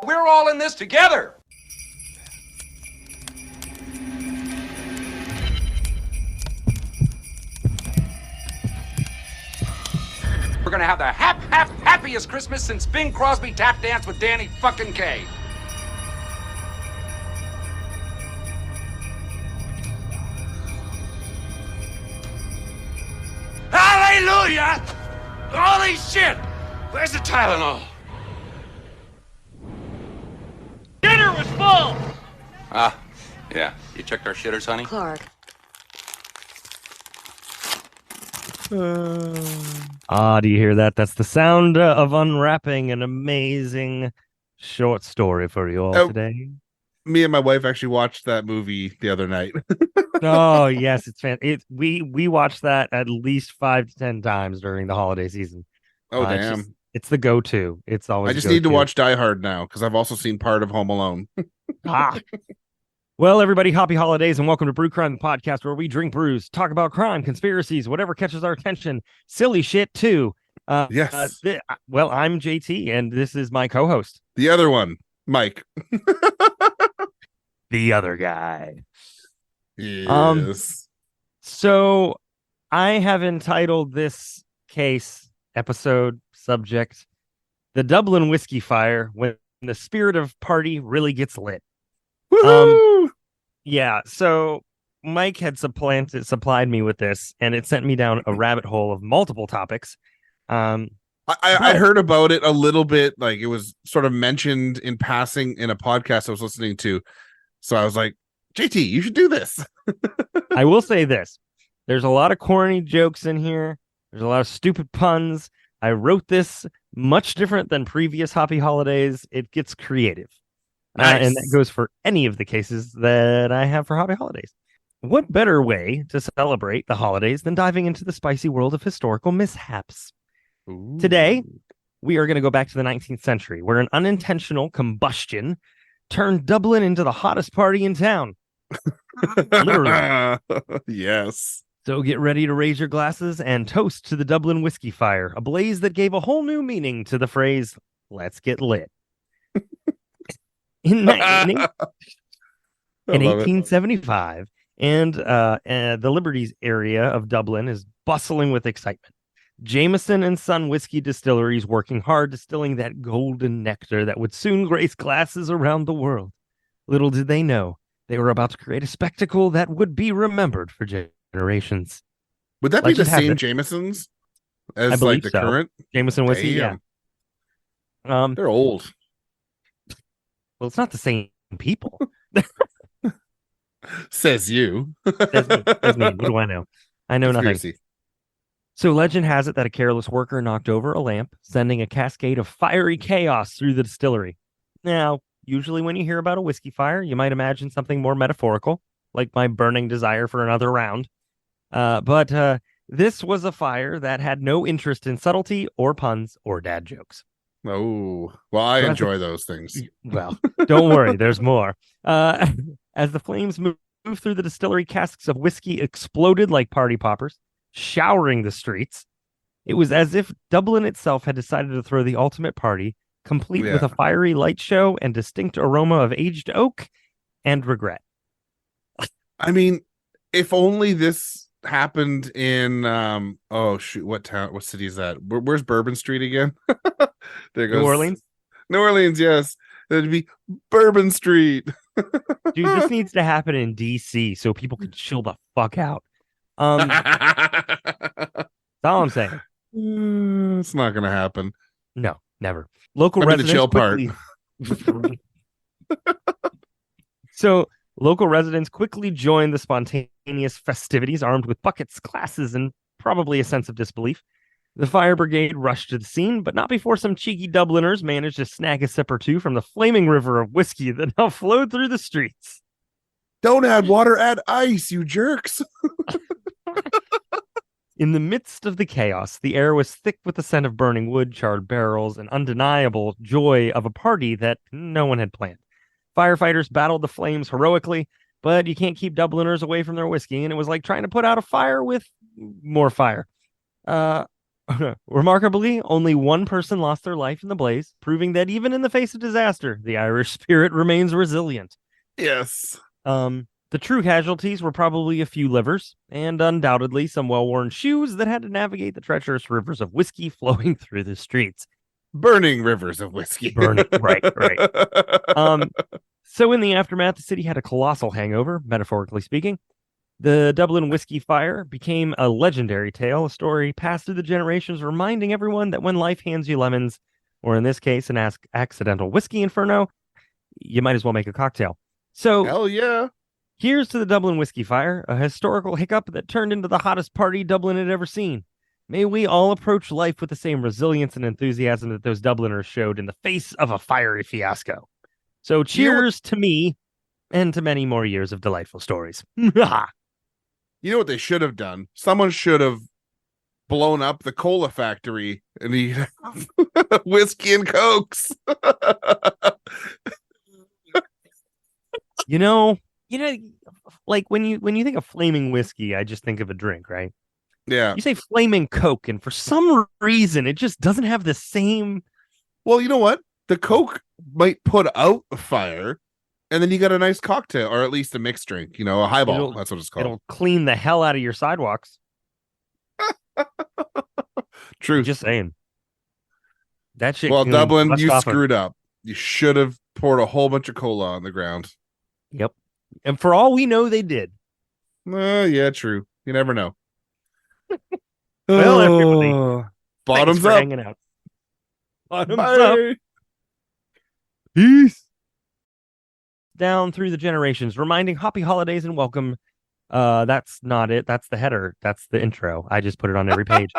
We're all in this together. We're gonna have the happiest Christmas since Bing Crosby tap danced with Danny fucking Kaye. Hallelujah! Holy shit! Where's the Tylenol? Dinner was full! Yeah. You checked our shitters, honey? Clark. Do you hear that? That's the sound of unwrapping an amazing short story for you all today. Me and my wife actually watched that movie the other night. Oh, yes, it's fantastic. We watched that at least 5 to 10 times during the holiday season. Oh, damn. It's the go-to. It's always I just need to watch Die Hard now because I've also seen part of Home Alone. Well, everybody, happy holidays and welcome to Brew Crime, the podcast where we drink brews, talk about crime, conspiracies, whatever catches our attention, silly shit too. Yes. Well, I'm JT and this is my co-host. The other one, Mike. The other guy. Yes. So I have entitled this episode subject, The Dublin Whiskey Fire, when the spirit of party really gets lit. Woo-hoo! Yeah, so Mike had supplied me with this, and it sent me down a rabbit hole of multiple topics. I heard about it a little bit, like it was sort of mentioned in passing in a podcast I was listening to. So I was like, JT, you should do this. I will say this. There's a lot of corny jokes in here. There's a lot of stupid puns. I wrote this much different than previous Happy Holidays. It gets creative. Nice. And that goes for any of the cases that I have for Happy Holidays. What better way to celebrate the holidays than diving into the spicy world of historical mishaps? Ooh. Today, we are going to go back to the 19th century, where an unintentional combustion turned Dublin into the hottest party in town. Literally. Yes. So get ready to raise your glasses and toast to the Dublin Whiskey Fire, a blaze that gave a whole new meaning to the phrase, let's get lit. In 1875, and the Liberties area of Dublin is bustling with excitement. Jameson and Son whiskey distilleries working hard, distilling that golden nectar that would soon grace glasses around the world. Little did they know, they were about to create a spectacle that would be remembered for generations. Would that be the same Jamesons as like the current Jameson whiskey? Damn. Yeah. They're old. Well, it's not the same people. Says you. That's me. What do I know? I know nothing. So legend has it that a careless worker knocked over a lamp, sending a cascade of fiery chaos through the distillery. Now, usually when you hear about a whiskey fire, you might imagine something more metaphorical, like my burning desire for another round. But this was a fire that had no interest in subtlety or puns or dad jokes. Oh, well, I enjoy those things. Well, don't worry, there's more. As the flames moved through the distillery, casks of whiskey exploded like party poppers, showering the streets. It was as if Dublin itself had decided to throw the ultimate party, complete with a fiery light show and distinct aroma of aged oak and regret. I mean, if only this happened in what city is that? Where's Bourbon Street again? There goes New Orleans, yes. That'd be Bourbon Street. Dude, this needs to happen in DC so people can chill the fuck out. That's all I'm saying. It's not gonna happen. No, never. Local residents the chill quickly... part. So local residents quickly joined the spontaneous festivities, armed with buckets, glasses, and probably a sense of disbelief. The fire brigade rushed to the scene, but not before some cheeky Dubliners managed to snag a sip or two from the flaming river of whiskey that now flowed through the streets. Don't add water, add ice, you jerks. In the midst of the chaos, the air was thick with the scent of burning wood, charred barrels, and undeniable joy of a party that no one had planned. Firefighters battled the flames heroically, but you can't keep Dubliners away from their whiskey, and it was like trying to put out a fire with more fire. Remarkably, only one person lost their life in the blaze, proving that even in the face of disaster, the Irish spirit remains resilient. Yes. The true casualties were probably a few livers, and undoubtedly some well-worn shoes that had to navigate the treacherous rivers of whiskey flowing through the streets. Burning rivers of whiskey. Burning, right. So in the aftermath, the city had a colossal hangover, metaphorically speaking. The Dublin whiskey fire became a legendary tale, a story passed through the generations, reminding everyone that when life hands you lemons, or in this case, an accidental whiskey inferno, you might as well make a cocktail. So, hell yeah. Here's to the Dublin whiskey fire, a historical hiccup that turned into the hottest party Dublin had ever seen. May we all approach life with the same resilience and enthusiasm that those Dubliners showed in the face of a fiery fiasco. So cheers to me and to many more years of delightful stories. You know what they should have done? Someone should have blown up the cola factory and he whiskey and cokes. Like when you think of flaming whiskey, I just think of a drink, right? Yeah. You say flaming Coke, and for some reason, it just doesn't have the same. Well, you know what? The Coke might put out a fire, and then you got a nice cocktail, or at least a mixed drink. A highball. That's what it's called. It'll clean the hell out of your sidewalks. True. Just saying. That shit. Well, Dublin, you screwed up. You should have poured a whole bunch of cola on the ground. Yep. And for all we know, they did. Yeah, true. You never know. Well, everybody, bottoms up. Hanging out. Bottoms up. Peace. Down through the generations, reminding happy holidays and welcome. That's not it. That's the header. That's the intro. I just put it on every page.